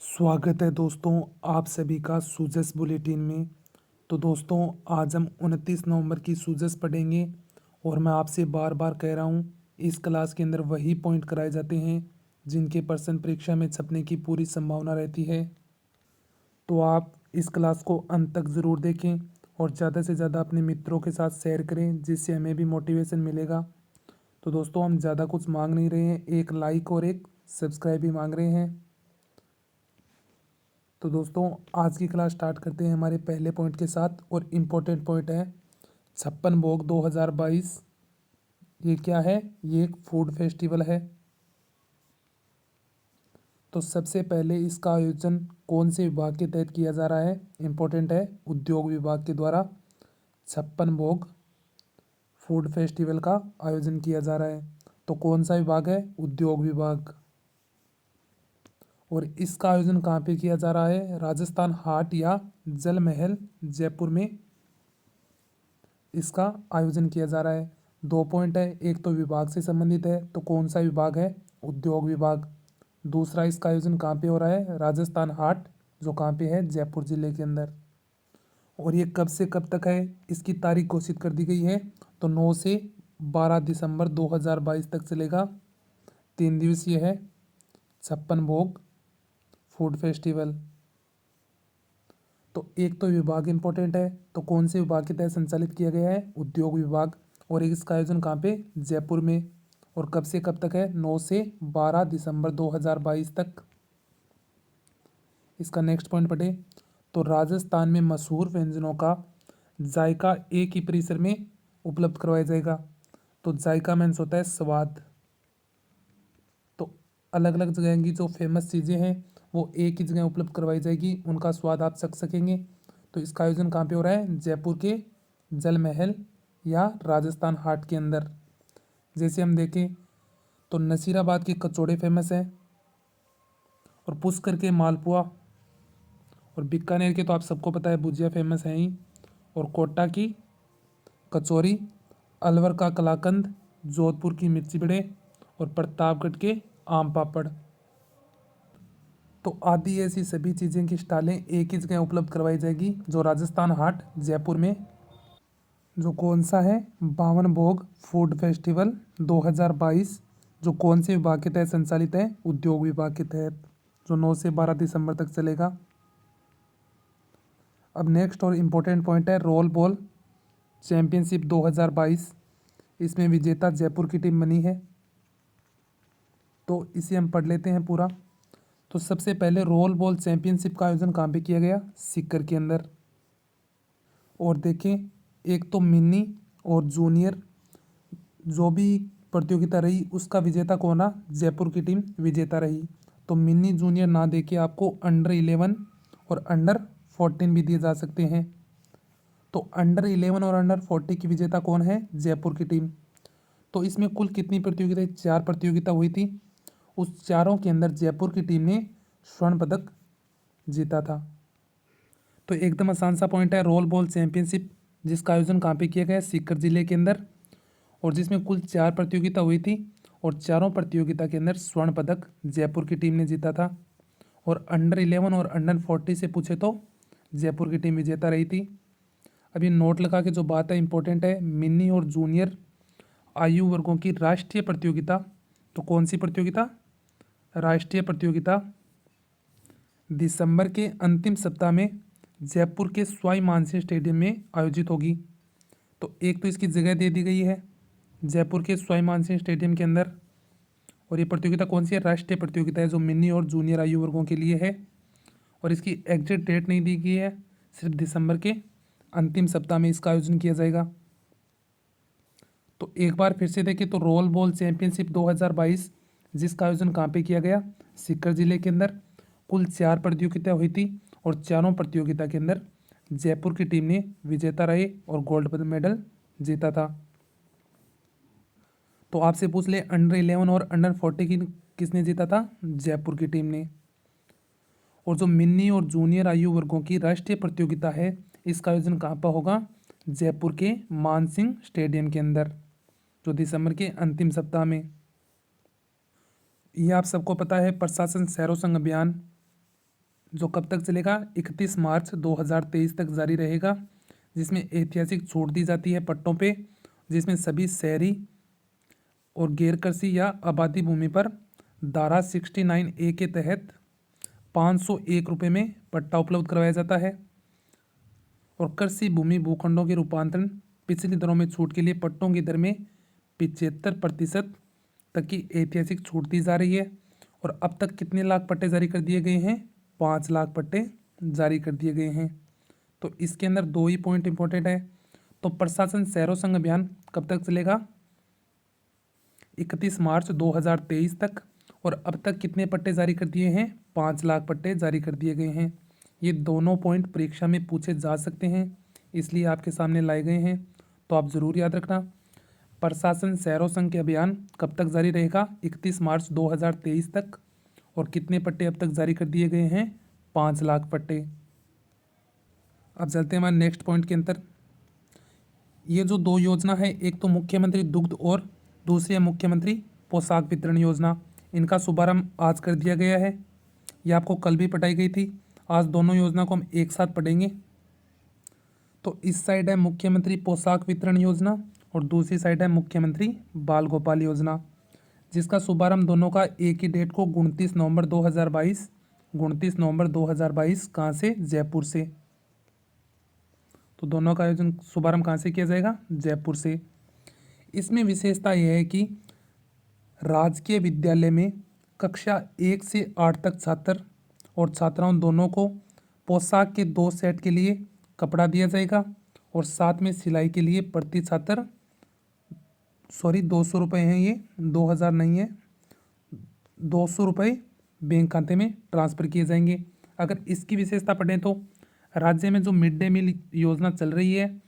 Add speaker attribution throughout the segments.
Speaker 1: स्वागत है दोस्तों आप सभी का सूजस बुलेटिन में। तो दोस्तों आज हम 29 नवंबर की सूजस पढ़ेंगे और मैं आपसे बार बार कह रहा हूँ इस क्लास के अंदर वही पॉइंट कराए जाते हैं जिनके प्रश्न परीक्षा में छपने की पूरी संभावना रहती है। तो आप इस क्लास को अंत तक ज़रूर देखें और ज़्यादा से ज़्यादा अपने मित्रों के साथ शेयर करें जिससे हमें भी मोटिवेशन मिलेगा। तो दोस्तों हम ज़्यादा कुछ मांग नहीं रहे हैं, एक लाइक और एक सब्सक्राइब ही मांग रहे हैं। तो दोस्तों आज की क्लास स्टार्ट करते हैं हमारे पहले पॉइंट के साथ और इम्पोर्टेंट पॉइंट है 56 भोग 2022। ये क्या है? ये एक फूड फेस्टिवल है। तो सबसे पहले इसका आयोजन कौन से विभाग के तहत किया जा रहा है? इम्पोर्टेंट है, उद्योग विभाग के द्वारा 56 भोग फूड फेस्टिवल का आयोजन किया जा रहा है। तो कौन सा विभाग है? उद्योग विभाग। और इसका आयोजन कहाँ पे किया जा रहा है? राजस्थान हाट या जल महल जयपुर में इसका आयोजन किया जा रहा है। 2 पॉइंट है, एक तो विभाग से संबंधित है, तो कौन सा विभाग है? उद्योग विभाग। दूसरा, इसका आयोजन कहाँ पे हो रहा है? राजस्थान हाट, जो कहाँ पे है? जयपुर जिले के अंदर। और ये कब से कब तक है? इसकी तारीख घोषित कर दी गई है। तो 9 से 12 दिसंबर 2022 तक चलेगा। 3 दिवसीय है 56 भोग फूड फेस्टिवल। तो एक तो विभाग इंपॉर्टेंट है, तो कौन से विभाग के तहत संचालित किया गया है? उद्योग विभाग। और इसका आयोजन कहाँ पे? जयपुर में। और कब से कब तक है? 9 से 12 दिसंबर 2022 तक। इसका नेक्स्ट पॉइंट पढ़े तो राजस्थान में मशहूर व्यंजनों का जायका एक ही परिसर में उपलब्ध करवाया जाएगा। तो जायका मीन्स होता है स्वाद। तो अलग अलग जगह की जो फेमस चीज़ें हैं वो एक ही जगह उपलब्ध करवाई जाएगी, उनका स्वाद आप चख सकेंगे। तो इसका आयोजन कहाँ पे हो रहा है? जयपुर के जल महल या राजस्थान हाट के अंदर। जैसे हम देखें तो नसीराबाद के कचौड़े फेमस हैं और पुष्कर के मालपुआ, और बीकानेर के तो आप सबको पता है भुजिया फेमस है ही, और कोटा की कचौरी, अलवर का कलाकंद, जोधपुर की मिर्ची बड़े और प्रतापगढ़ के आम पापड़। तो आदि ऐसी सभी चीज़ें की स्टॉलें एक ही जगह उपलब्ध करवाई जाएगी, जो राजस्थान हाट जयपुर में। जो कौन सा है? 52 भोग फूड फेस्टिवल 2022, जो कौन से विभाग के तहत संचालित है? उद्योग विभाग के तहत, जो 9 से 12 दिसंबर तक चलेगा। अब नेक्स्ट और इम्पोर्टेंट पॉइंट है रोल बॉल चैंपियनशिप 2022। इसमें विजेता जयपुर की टीम बनी है। तो इसे हम पढ़ लेते हैं पूरा। तो सबसे पहले रोल बॉल चैंपियनशिप का आयोजन कहाँ पे किया गया? सीकर के अंदर। और देखें, एक तो मिनी और जूनियर जो भी प्रतियोगिता रही उसका विजेता कौन रहा? जयपुर की टीम विजेता रही। तो मिनी जूनियर ना देके आपको अंडर 11 और अंडर 14 भी दिए जा सकते हैं। तो अंडर 11 और अंडर 40 की विजेता कौन है? जयपुर की टीम। तो इसमें कुल कितनी प्रतियोगिता? 4 प्रतियोगिता हुई थी। उस चारों के अंदर जयपुर की टीम ने स्वर्ण पदक जीता था। तो एकदम आसान सा पॉइंट है, रोल बॉल चैंपियनशिप जिसका आयोजन कहाँ पे किया गया? सीकर जिले के अंदर, और जिसमें कुल 4 प्रतियोगिता हुई थी और चारों प्रतियोगिता के अंदर स्वर्ण पदक जयपुर की टीम ने जीता था। और अंडर 11 और अंडर 40 से पूछे तो जयपुर की टीम विजेता रही थी। अभी नोट लगा के जो बात है इंपॉर्टेंट है, मिनी और जूनियर आयु वर्गों की राष्ट्रीय प्रतियोगिता। तो कौन सी प्रतियोगिता? राष्ट्रीय प्रतियोगिता दिसंबर के अंतिम सप्ताह में जयपुर के सवाई मानसिंह स्टेडियम में आयोजित होगी। तो एक तो इसकी जगह दे दी गई है जयपुर के सवाई मानसिंह स्टेडियम के अंदर। और ये प्रतियोगिता कौन सी है? राष्ट्रीय प्रतियोगिता है जो मिनी और जूनियर आयु वर्गों के लिए है। और इसकी एग्जैक्ट डेट नहीं दी गई है, सिर्फ दिसंबर के अंतिम सप्ताह में इसका आयोजन किया जाएगा। तो एक बार फिर से देखें तो रोल बॉल चैंपियनशिप 2022 जिसका आयोजन कहाँ पे किया गया? सीकर जिले के अंदर। कुल 4 प्रतियोगिता हुई थी और चारों प्रतियोगिता के अंदर जयपुर की टीम ने विजेता रहे और गोल्ड मेडल जीता था। तो आपसे पूछ ले अंडर 11 और अंडर 40 की किसने जीता था? जयपुर की टीम ने। और जो मिनी और जूनियर आयु वर्गों की राष्ट्रीय प्रतियोगिता है इसका आयोजन कहाँ पर होगा? जयपुर के मानसिंह स्टेडियम के अंदर, जो दिसंबर के अंतिम सप्ताह में। ये आप सबको पता है प्रशासन सैरो संघ अभियान जो कब तक चलेगा, 31 मार्च 2023 तक जारी रहेगा, जिसमें ऐतिहासिक छूट दी जाती है पट्टों पे, जिसमें सभी शहरी और गैर कृषि या आबादी भूमि पर धारा 69A के तहत 501 रुपये में पट्टा उपलब्ध करवाया जाता है। और कृषि भूमि भूखंडों के रूपांतरण पिछली दरों में छूट के लिए पट्टों की दर में 75% तक की ऐतिहासिक छूट दी जा रही है। और अब तक कितने लाख पट्टे जारी कर दिए गए हैं, 5 लाख पट्टे जारी कर दिए गए हैं। तो इसके अंदर दो ही पॉइंट इंपॉर्टेंट है। तो प्रशासन शहरों संघ अभियान कब तक चलेगा, 31 मार्च 2023 तक। और अब तक कितने पट्टे जारी कर दिए हैं, 5 लाख पट्टे जारी कर दिए गए हैं। ये दोनों पॉइंट परीक्षा में पूछे जा सकते हैं, इसलिए आपके सामने लाए गए हैं, तो आप ज़रूर याद रखना। प्रशासन शहरों संघ के अभियान कब तक जारी रहेगा, 31 मार्च 2023 तक। और कितने पट्टे अब तक जारी कर दिए गए हैं, 5 लाख पट्टे। अब चलते हैं हमारे नेक्स्ट पॉइंट के अंदर। ये जो दो योजना है, एक तो मुख्यमंत्री दुग्ध और दूसरी है मुख्यमंत्री पोशाक वितरण योजना, इनका शुभारंभ आज कर दिया गया है। ये आपको कल भी पढ़ाई गई थी, आज दोनों योजना को हम एक साथ पढ़ेंगे। तो इस साइड है मुख्यमंत्री पोशाक वितरण योजना और दूसरी साइड है मुख्यमंत्री बाल गोपाल योजना, जिसका शुभारंभ दोनों का एक ही डेट को 29 नवंबर 2022 कहाँ से, जयपुर से। तो दोनों का आयोजन शुभारंभ कहाँ से किया जाएगा, जयपुर से। इसमें विशेषता यह है कि राजकीय विद्यालय में कक्षा 1 से 8 तक छात्र और छात्राओं दोनों को पोशाक के 2 सेट के लिए कपड़ा दिया जाएगा और साथ में सिलाई के लिए प्रति छात्र 200 रुपये हैं, ये 2000 नहीं है, 200 रुपये बैंक खाते में ट्रांसफ़र किए जाएंगे। अगर इसकी विशेषता पढ़ें तो राज्य में जो मिड डे मील योजना चल रही है,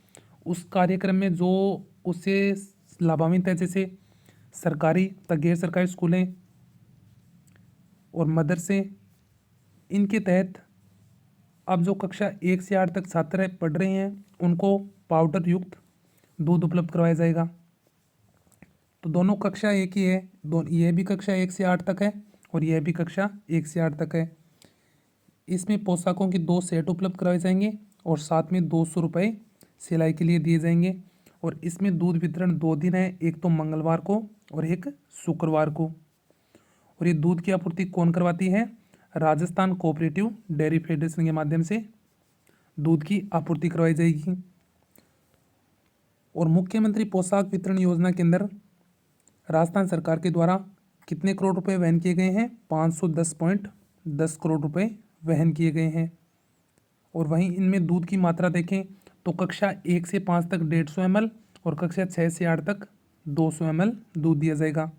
Speaker 1: उस कार्यक्रम में जो उससे लाभान्वित है, जैसे सरकारी तथा गैर सरकारी स्कूलें और मदरसे, इनके तहत अब जो कक्षा 1 से 8 तक छात्र पढ़ रहे हैं, उनको पाउडर युक्त दूध उपलब्ध करवाया जाएगा। तो दोनों कक्षा एक ही है, यह भी कक्षा 1 से 8 तक है और यह भी कक्षा 1 से 8 तक है। इसमें पोशाकों के 2 सेट उपलब्ध करवाए जाएंगे और साथ में 200 रुपये सिलाई के लिए दिए जाएंगे। और इसमें दूध वितरण 2 दिन है, एक तो मंगलवार को और एक शुक्रवार को। और ये दूध की आपूर्ति कौन करवाती है, राजस्थान कोऑपरेटिव डेयरी फेडरेशन के माध्यम से दूध की आपूर्ति करवाई जाएगी। और मुख्यमंत्री पोशाक वितरण योजना के अंदर राजस्थान सरकार के द्वारा कितने करोड़ रुपए वहन किए गए हैं, 510.10 करोड़ रुपए वहन किए गए हैं। और वहीं इनमें दूध की मात्रा देखें तो कक्षा 1 से 5 तक 150 ml और कक्षा 6 से 8 तक 200 ml दूध दिया जाएगा।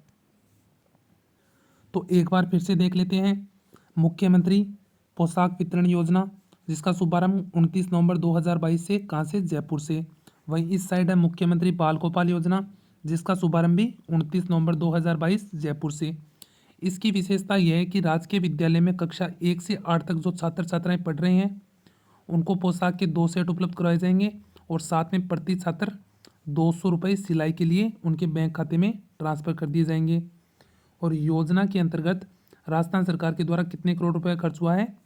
Speaker 1: तो एक बार फिर से देख लेते हैं, मुख्यमंत्री पोशाक वितरण योजना, जिसका शुभारंभ 29 नवंबर 2022 से कहाँ से, जयपुर से। वहीं इस साइड है मुख्यमंत्री बाल गोपाल योजना, जिसका शुभारंभ भी 29 नवंबर 2022 जयपुर से। इसकी विशेषता यह है कि राजकीय विद्यालय में कक्षा 1 से 8 तक जो छात्र छात्राएं पढ़ रहे हैं, उनको पोशाक के 2 सेट उपलब्ध करवाए जाएंगे और साथ में प्रति छात्र 200 रुपये सिलाई के लिए उनके बैंक खाते में ट्रांसफ़र कर दिए जाएंगे। और योजना के अंतर्गत राजस्थान सरकार के द्वारा कितने करोड़ रुपए खर्च हुआ है,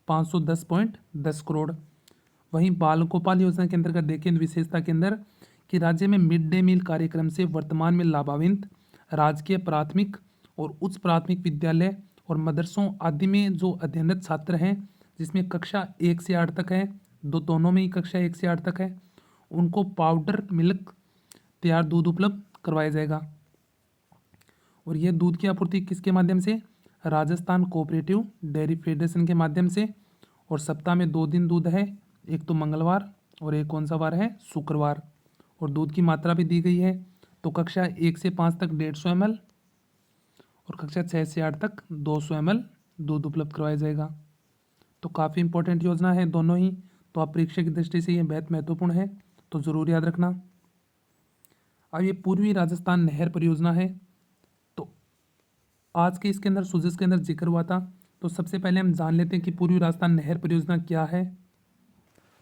Speaker 1: 510.10 करोड़। वहीं बाल गोपाल योजना के अंतर्गत देखें विशेषता के अंदर कि राज्य में मिड डे मील कार्यक्रम से वर्तमान में लाभान्वित राजकीय प्राथमिक और उच्च प्राथमिक विद्यालय और मदरसों आदि में जो अध्ययनरत छात्र हैं, जिसमें कक्षा 1 से 8 तक है, दोनों में ही कक्षा 1 से 8 तक है, उनको पाउडर मिल्क तैयार दूध उपलब्ध करवाया जाएगा। और यह दूध की आपूर्ति किसके माध्यम से, राजस्थान कोऑपरेटिव डेयरी फेडरेशन के माध्यम से। और सप्ताह में 2 दिन दूध है, एक तो मंगलवार और एक कौन सा वार है, शुक्रवार। और दूध की मात्रा भी दी गई है, तो कक्षा 1 से 5 तक 150 ml और कक्षा 6 से 8 तक 200 ml दूध उपलब्ध करवाया जाएगा। तो काफ़ी इंपॉर्टेंट योजना है दोनों ही, तो आप परीक्षा की दृष्टि से ये बहुत महत्वपूर्ण है, तो ज़रूर याद रखना। अब ये पूर्वी राजस्थान नहर परियोजना है, तो आज के इसके अंदर सुजेस के अंदर जिक्र हुआ था। तो सबसे पहले हम जान लेते हैं कि पूर्वी राजस्थान नहर परियोजना क्या है।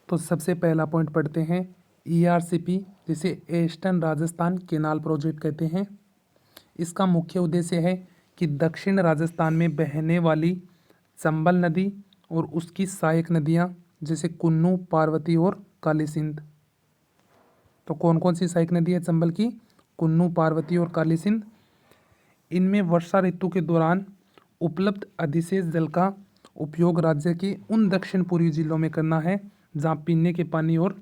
Speaker 1: तो सबसे पहला पॉइंट पढ़ते हैं, ERCP, जिसे ईस्टर्न राजस्थान केनाल प्रोजेक्ट कहते हैं। इसका मुख्य उद्देश्य है कि दक्षिण राजस्थान में बहने वाली चंबल नदी और उसकी सहायक नदियाँ जैसे कुन्नू, पार्वती और काली सिंध। तो कौन कौन सी सहायक नदी है चंबल की? कुन्नू, पार्वती और काली सिंध। इनमें वर्षा ऋतु के दौरान उपलब्ध अधिशेष जल का उपयोग राज्य के उन दक्षिण पूर्वी जिलों में करना है जहां पीने के पानी और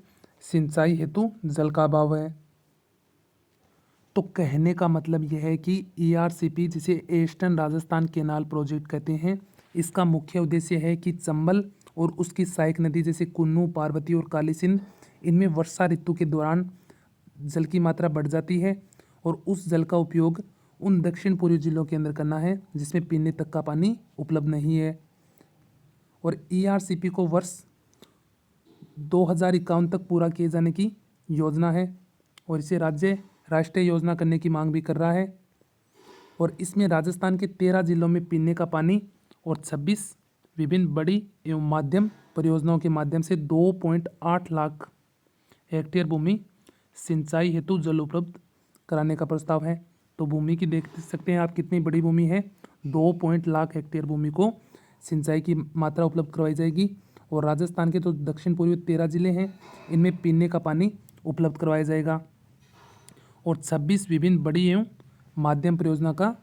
Speaker 1: सिंचाई हेतु जल का अभाव है। तो कहने का मतलब यह है कि ERCP, जिसे ईस्टर्न राजस्थान केनाल प्रोजेक्ट कहते हैं, इसका मुख्य उद्देश्य है कि चंबल और उसकी सहायक नदी जैसे कुन्नू, पार्वती और काली सिंध, इनमें वर्षा ऋतु के दौरान जल की मात्रा बढ़ जाती है और उस जल का उपयोग उन दक्षिण पूर्वी जिलों के अंदर करना है जिसमें पीने तक का पानी उपलब्ध नहीं है। और ERCP को वर्ष 2051 तक पूरा किए जाने की योजना है और इसे राज्य राष्ट्रीय योजना करने की मांग भी कर रहा है। और इसमें राजस्थान के 13 जिलों में पीने का पानी और 26 विभिन्न बड़ी एवं माध्यम परियोजनाओं के माध्यम से 2.8 लाख हेक्टेयर भूमि सिंचाई हेतु जल उपलब्ध कराने का प्रस्ताव है। तो भूमि की देख सकते हैं आप कितनी बड़ी भूमि है, 2 लाख हेक्टेयर भूमि को सिंचाई की मात्रा उपलब्ध करवाई जाएगी। और राजस्थान के तो दक्षिण पूर्वी 13 जिले हैं, इनमें पीने का पानी उपलब्ध करवाया जाएगा और 26 विभिन्न बड़ी एवं माध्यम परियोजना का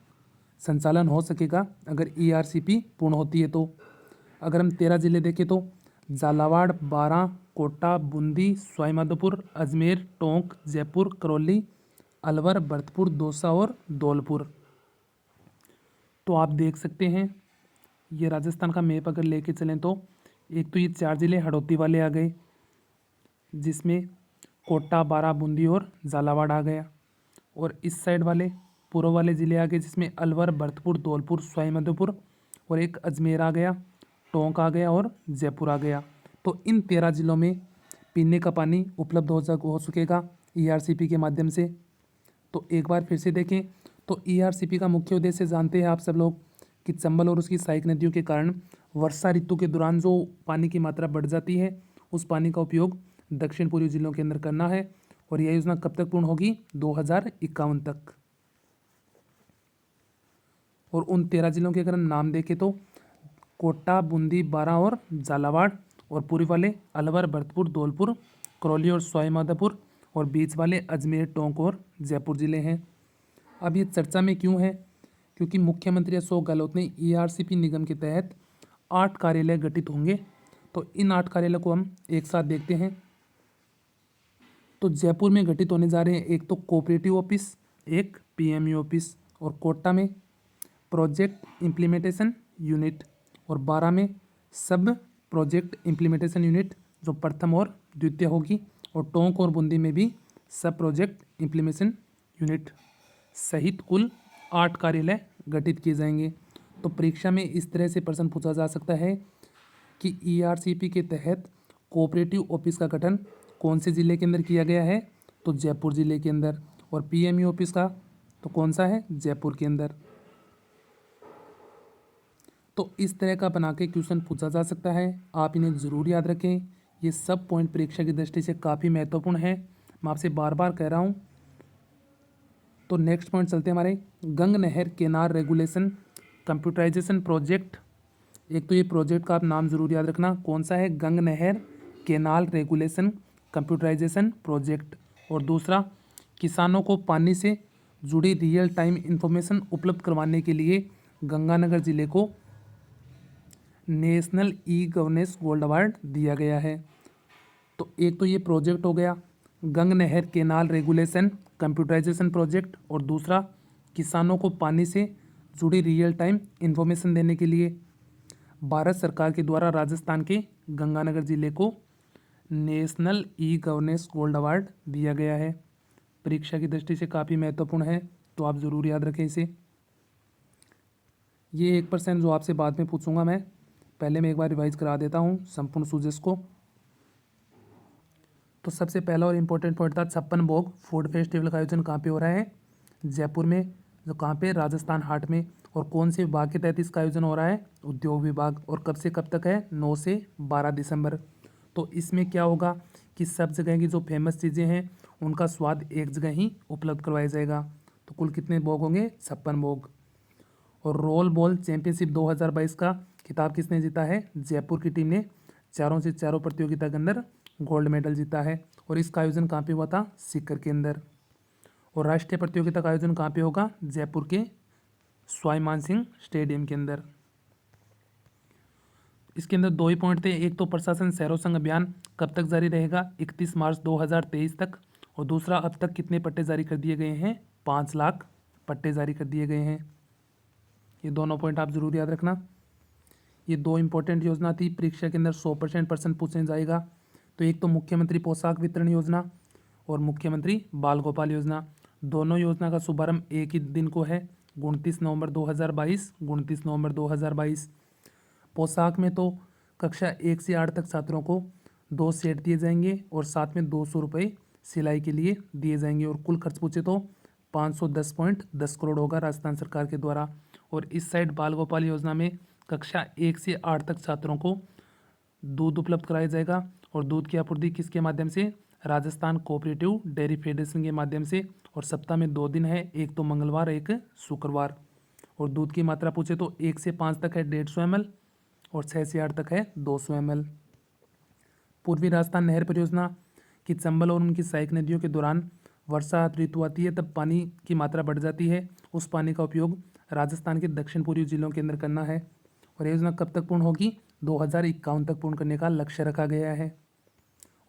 Speaker 1: संचालन हो सकेगा अगर ERCP पूर्ण होती है। तो अगर हम 13 जिले देखें तो झालावाड़, बारां, कोटा, बूंदी, सवाईमाधोपुर, अजमेर, टोंक, जयपुर, करौली, अलवर, भरतपुर, दौसा और धौलपुर। तो आप देख सकते हैं ये राजस्थान का मैप अगर लेके चलें तो एक तो ये 4 जिले हड़ौती वाले आ गए जिसमें कोटा, बारां, बूंदी और झालावाड़ आ गया। और इस साइड वाले पूर्व वाले ज़िले आ गए जिसमें अलवर, भरतपुर, धौलपुर, सवाईमाधोपुर और एक अजमेर आ गया, टोंक आ गया और जयपुर आ गया। तो इन 13 जिलों में पीने का पानी उपलब्ध हो सकेगा ERCP के माध्यम से। तो एक बार फिर से देखें तो ERCP का मुख्य उद्देश्य जानते हैं आप सब लोग कि चंबल और उसकी सहायक नदियों के कारण वर्षा ऋतु के दौरान जो पानी की मात्रा बढ़ जाती है उस पानी का उपयोग दक्षिण पूर्वी जिलों के अंदर करना है। और यह योजना कब तक पूर्ण होगी? 2051 तक। और उन 13 जिलों के अगर हम नाम देखें तो कोटा, बूंदी, बारां और झालावाड़, और पूर्व वाले अलवर, भरतपुर, धौलपुर, करौली और सवाईमाधोपुर, और बीच वाले अजमेर, टोंक और जयपुर जिले हैं। अब ये चर्चा में क्यों है? क्योंकि मुख्यमंत्री अशोक गहलोत ने ERCP निगम के तहत 8 कार्यालय गठित होंगे। तो इन 8 कार्यालय को हम एक साथ देखते हैं। तो जयपुर में गठित होने जा रहे हैं एक तो कोऑपरेटिव ऑफिस, एक PME ऑफिस, और कोटा में प्रोजेक्ट इम्प्लीमेंटेशन यूनिट, और 12 में सब प्रोजेक्ट इम्प्लीमेंटेशन यूनिट जो प्रथम और द्वितीय होगी, और टोंक और बूंदी में भी सब प्रोजेक्ट इम्प्लीमेंटेशन यूनिट सहित कुल 8 कार्यालय गठित किए जाएंगे। तो परीक्षा में इस तरह से प्रश्न पूछा जा सकता है कि ERCP के तहत कोऑपरेटिव ऑफिस का गठन कौन से ज़िले के अंदर किया गया है? तो जयपुर ज़िले के अंदर। और PME ऑफिस का तो कौन सा है? जयपुर के अंदर। तो इस तरह का बना के क्वेश्चन पूछा जा सकता है, आप इन्हें ज़रूर याद रखें। ये सब पॉइंट परीक्षा की दृष्टि से काफ़ी महत्वपूर्ण है, मैं आपसे बार बार कह रहा हूँ। तो नेक्स्ट पॉइंट चलते हैं हमारे गंग नहर केनाल रेगुलेशन कंप्यूटराइजेशन प्रोजेक्ट। एक तो ये प्रोजेक्ट का आप नाम ज़रूर याद रखना, कौन सा है? गंग नहर केनाल रेगुलेशन कंप्यूटराइजेशन प्रोजेक्ट। और दूसरा, किसानों को पानी से जुड़ी रियल टाइम इंफॉर्मेशन उपलब्ध करवाने के लिए गंगानगर जिले को नेशनल E-गवर्नेंस गोल्ड अवार्ड दिया गया है। तो एक तो ये प्रोजेक्ट हो गया गंग नहर केनाल रेगुलेशन कंप्यूटराइजेशन प्रोजेक्ट, और दूसरा किसानों को पानी से जुड़ी रियल टाइम इंफॉर्मेशन देने के लिए भारत सरकार के द्वारा राजस्थान के गंगानगर जिले को नेशनल E-गवर्नेंस गोल्ड अवार्ड दिया गया है। परीक्षा की दृष्टि से काफ़ी महत्वपूर्ण है, तो आप ज़रूर याद रखें इसे। ये 1% जो आपसे बाद में पूछूंगा मैं, पहले मैं एक बार रिवाइज करा देता हूँ संपूर्ण सूजेस को। तो सबसे पहला और इम्पोर्टेंट पॉइंट था 56 भोग फूड फेस्टिवल का आयोजन कहाँ पे हो रहा है? जयपुर में। जो कहाँ पे? राजस्थान हाट में। और कौन से विभाग के तहत इसका आयोजन हो रहा है? उद्योग विभाग। और कब से कब तक है? 9 से 12 दिसंबर। तो इसमें क्या होगा कि सब जगह की जो फेमस चीज़ें हैं उनका स्वाद एक जगह ही उपलब्ध करवाया जाएगा। तो कुल कितने भोग होंगे? 56 भोग। और रोल बॉल चैंपियनशिप 2022 का खिताब किसने जीता है? जयपुर की टीम ने चारों से चारों प्रतियोगिता के अंदर गोल्ड मेडल जीता है। और इसका आयोजन कहाँ पे हुआ था? सीकर के अंदर। और राष्ट्रीय प्रतियोगिता का आयोजन कहाँ पे होगा? जयपुर के सवाई मानसिंह स्टेडियम के अंदर। इसके अंदर दो ही पॉइंट थे, एक तो प्रशासन शहरों संघ अभियान कब तक जारी रहेगा? 31 मार्च 2023 तक। और दूसरा, अब तक कितने पट्टे जारी कर दिए गए हैं? 5 लाख पट्टे जारी कर दिए गए हैं। ये दोनों पॉइंट आप जरूर याद रखना। ये दो इंपॉर्टेंट योजना थी, परीक्षा के अंदर 100% प्रश्न पूछने जाएगा। तो एक तो मुख्यमंत्री पोशाक वितरण योजना और मुख्यमंत्री बाल गोपाल योजना। दोनों योजना का शुभारंभ एक ही दिन को है, 29 नवंबर 2022। 29 नवंबर 2022। पोशाक में तो कक्षा 1 से 8 तक छात्रों को 2 सेट दिए जाएंगे और साथ में 200 रुपये सिलाई के लिए दिए जाएंगे। और कुल खर्च पूछे तो 510.10 करोड़ होगा राजस्थान सरकार के द्वारा। और इस साइड बाल गोपाल योजना में कक्षा 1 से 8 तक छात्रों को दूध उपलब्ध कराया जाएगा। और दूध की आपूर्ति किसके माध्यम से? राजस्थान कोऑपरेटिव डेयरी फेडरेशन के माध्यम से। और सप्ताह में 2 दिन है, एक तो मंगलवार एक शुक्रवार। और दूध की मात्रा पूछे तो 1 से 5 तक है 150 ml और 6 से 8 तक है 200 ml। पूर्वी राजस्थान नहर परियोजना की चंबल और उनकी सहायक नदियों के दौरान वर्षा ऋतु आती है, तब पानी की मात्रा बढ़ जाती है। उस पानी का उपयोग राजस्थान के दक्षिण पूर्वी जिलों के अंदर करना है। और योजना कब तक पूर्ण होगी? 2051 तक पूर्ण करने का लक्ष्य रखा गया है।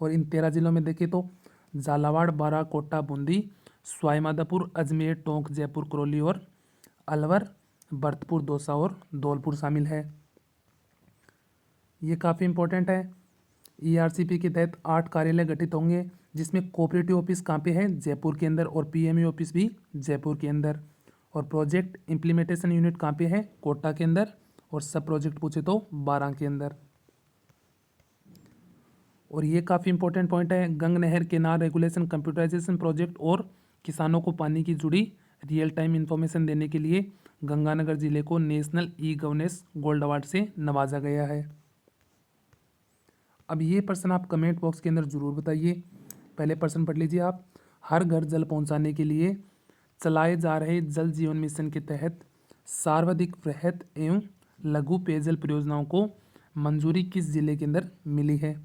Speaker 1: और इन 13 जिलों में देखें तो झालावाड़, बारा, कोटा, बूंदी, सवाई माधोपुर, अजमेर, टोंक, जयपुर, करौली और अलवर, भरतपुर, दौसा और धौलपुर शामिल है। ये काफ़ी इंपॉर्टेंट है। ERCP के तहत 8 कार्यालय गठित होंगे, जिसमें कोऑपरेटिव ऑफिस कहाँ पे है? जयपुर के अंदर। और PME ऑफिस भी जयपुर के अंदर। और प्रोजेक्ट इम्प्लीमेंटेशन यूनिट कहाँ पे है? कोटा के अंदर। और सब प्रोजेक्ट पूछे तो 12 के अंदर। और ये काफ़ी इंपॉर्टेंट पॉइंट है, गंग नहर केनाल रेगुलेशन कंप्यूटराइजेशन प्रोजेक्ट और किसानों को पानी की जुड़ी रियल टाइम इन्फॉर्मेशन देने के लिए गंगानगर जिले को नेशनल ई-गवर्नेंस गोल्ड अवार्ड से नवाजा गया है। अब ये प्रश्न आप कमेंट बॉक्स के अंदर ज़रूर बताइए। पहले प्रश्न पढ़ लीजिए आप। हर घर जल पहुंचाने के लिए चलाए जा रहे जल जीवन मिशन के तहत सर्वाधिक वृहद एवं लघु पेयजल परियोजनाओं को मंजूरी किस जिले के अंदर मिली है?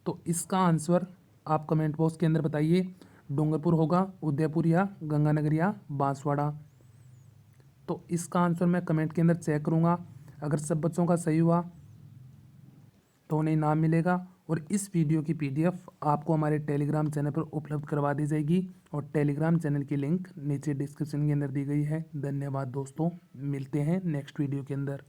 Speaker 1: तो इसका आंसर आप कमेंट बॉक्स के अंदर बताइए। डूंगरपुर होगा, उदयपुर या गंगानगर या बांसवाड़ा। तो इसका आंसर मैं कमेंट के अंदर चेक करूँगा। अगर सब बच्चों का सही हुआ तो उन्हें इनाम मिलेगा। और इस वीडियो की PDF आपको हमारे टेलीग्राम चैनल पर उपलब्ध करवा दी जाएगी। और टेलीग्राम चैनल की लिंक नीचे डिस्क्रिप्शन के अंदर दी गई है। धन्यवाद दोस्तों, मिलते हैं नेक्स्ट वीडियो के अंदर।